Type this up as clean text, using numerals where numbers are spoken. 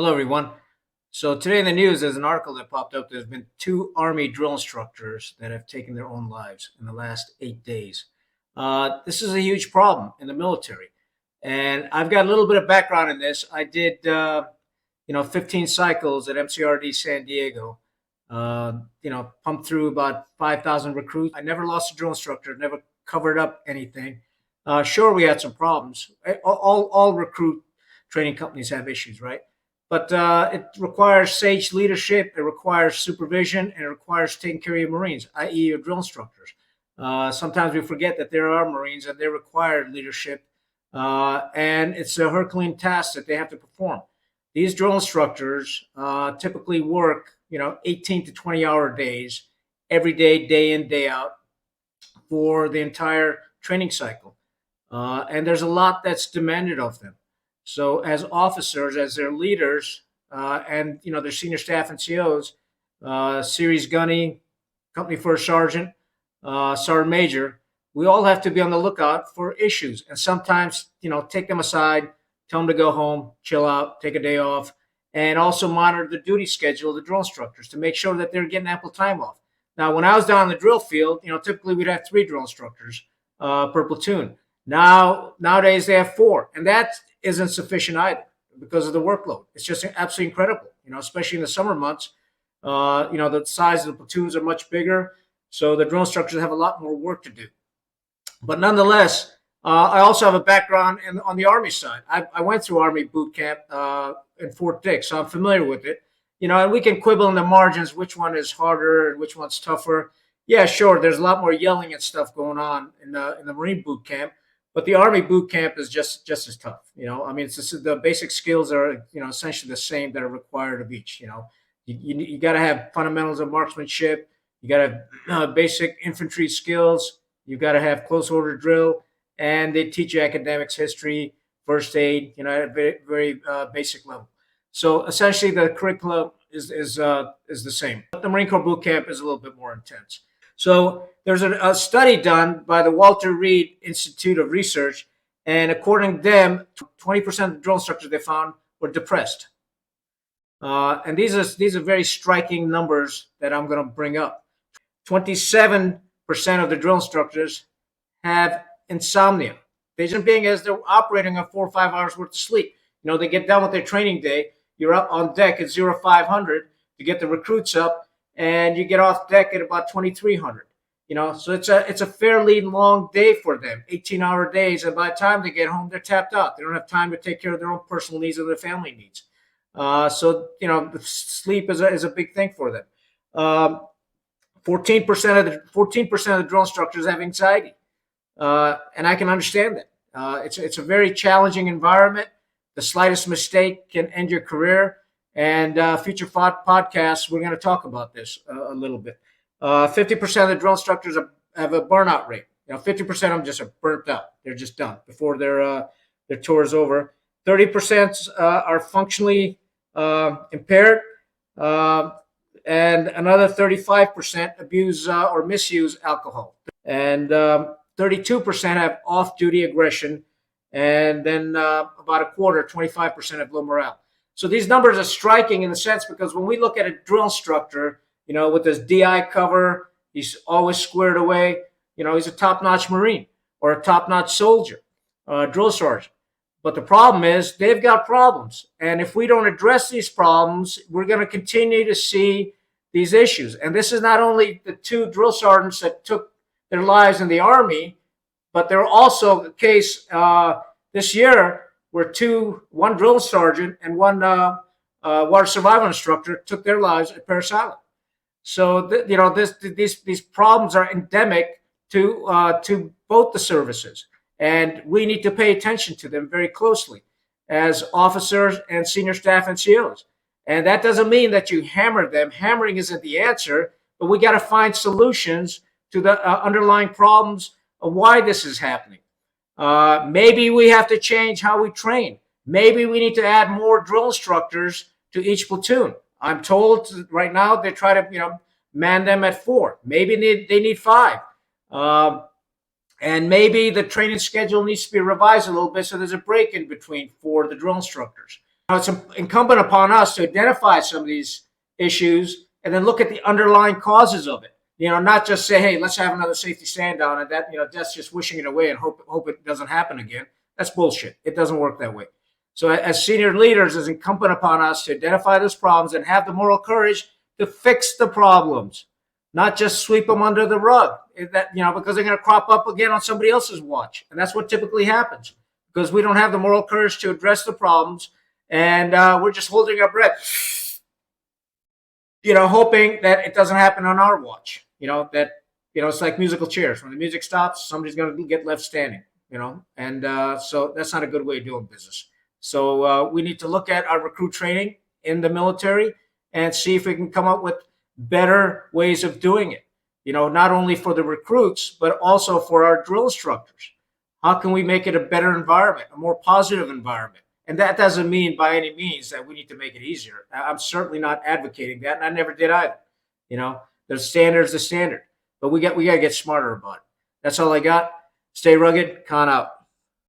Hello, everyone. So today in the news, there's an article that popped up. There's been two Army drill instructors that have taken their own lives in the last 8 days. This is a huge problem in the military, and I've got a little bit of background in this. I did, 15 cycles at MCRD San Diego. Pumped through about 5,000 recruits. I never lost a drill instructor. Never covered up anything. Sure, we had some problems. All recruit training companies have issues, right? But it requires sage leadership, it requires supervision, and it requires taking care of your Marines, i.e., your drill instructors. Sometimes we forget that there are Marines and they require leadership, and it's a Herculean task that they have to perform. These drill instructors typically work, 18 to 20-hour days, every day, day in, day out, for the entire training cycle. And there's a lot that's demanded of them. So as officers, as their leaders, and their senior staff and COs, series gunny, company first sergeant, sergeant major, we all have to be on the lookout for issues, and sometimes take them aside, tell them to go home, chill out, take a day off, and also monitor the duty schedule of the drill instructors to make sure that they're getting ample time off. Now, when I was down in the drill field, typically we'd have 3 drill instructors per platoon. Nowadays they have 4, and that isn't sufficient either because of the workload. It's just absolutely incredible, especially in the summer months. The size of the platoons are much bigger, so the drill instructors have a lot more work to do. But nonetheless, I also have a background on the Army side. I went through Army boot camp in Fort Dix, so I'm familiar with it. And we can quibble in the margins, which one is harder and which one's tougher. Yeah, sure, there's a lot more yelling and stuff going on in the Marine boot camp. But the Army boot camp is just as tough. It's just, the basic skills are essentially the same that are required of each. You got to have fundamentals of marksmanship. You got to have basic infantry skills. You got to have close order drill, and they teach you academics, history, first aid. At a very, very basic level. So essentially, the curriculum is the same. But the Marine Corps boot camp is a little bit more intense. So there's a study done by the Walter Reed Institute of Research, and according to them, 20% of the drill instructors they found were depressed. And these are very striking numbers that I'm going to bring up. 27% of the drill instructors have insomnia. The reason being is they're operating on 4 or 5 hours worth of sleep. They get done with their training day. You're up on deck at 0500 to get the recruits up, and you get off deck at about 2300. So it's a fairly long day for them, 18-hour days, and by the time they get home, they're tapped out. They don't have time to take care of their own personal needs or their family needs. So the sleep is a big thing for them. 14% of the drill instructors have anxiety, and I can understand that. It's a very challenging environment. The slightest mistake can end your career. And future podcasts, we're going to talk about this a little bit. 50% of the drill instructors have a burnout rate. 50% of them just are burnt out. They're just done before their tour is over. 30% are functionally impaired, and another 35% abuse or misuse alcohol. And 32% have off-duty aggression, and then about a quarter, 25%, have low morale. So these numbers are striking in the sense because when we look at a drill instructor, with his DI cover, he's always squared away. He's a top-notch Marine or a top-notch soldier, drill sergeant. But the problem is they've got problems. And if we don't address these problems, we're going to continue to see these issues. And this is not only the 2 drill sergeants that took their lives in the Army, but there are also the case this year where 1 drill sergeant and 1 water survival instructor took their lives at Parris Island. So these problems are endemic to both the services, and we need to pay attention to them very closely as officers and senior staff and COs. And that doesn't mean that you hammer them. Hammering isn't the answer, but we got to find solutions to the underlying problems of why this is happening. Maybe we have to change how we train. Maybe we need to add more drill instructors to each platoon. I'm told right now they try to, man them at 4. Maybe they need 5. And maybe the training schedule needs to be revised a little bit so there's a break in between for the drill instructors. It's incumbent upon us to identify some of these issues and then look at the underlying causes of it. Not just say, "Hey, let's have another safety stand down," and that's just wishing it away and hope it doesn't happen again. That's bullshit. It doesn't work that way. So, as senior leaders, it's incumbent upon us to identify those problems and have the moral courage to fix the problems, not just sweep them under the rug. Because they're going to crop up again on somebody else's watch, and that's what typically happens because we don't have the moral courage to address the problems, and we're just holding our breath, hoping that it doesn't happen on our watch. It's like musical chairs. When the music stops, somebody's going to get left standing. And so that's not a good way of doing business. So we need to look at our recruit training in the military and see if we can come up with better ways of doing it. Not only for the recruits, but also for our drill instructors. How can we make it a better environment, a more positive environment? And that doesn't mean by any means that we need to make it easier. I'm certainly not advocating that, and I never did either. The standard's the standard, but we got to get smarter about it. That's all I got. Stay rugged. Con out.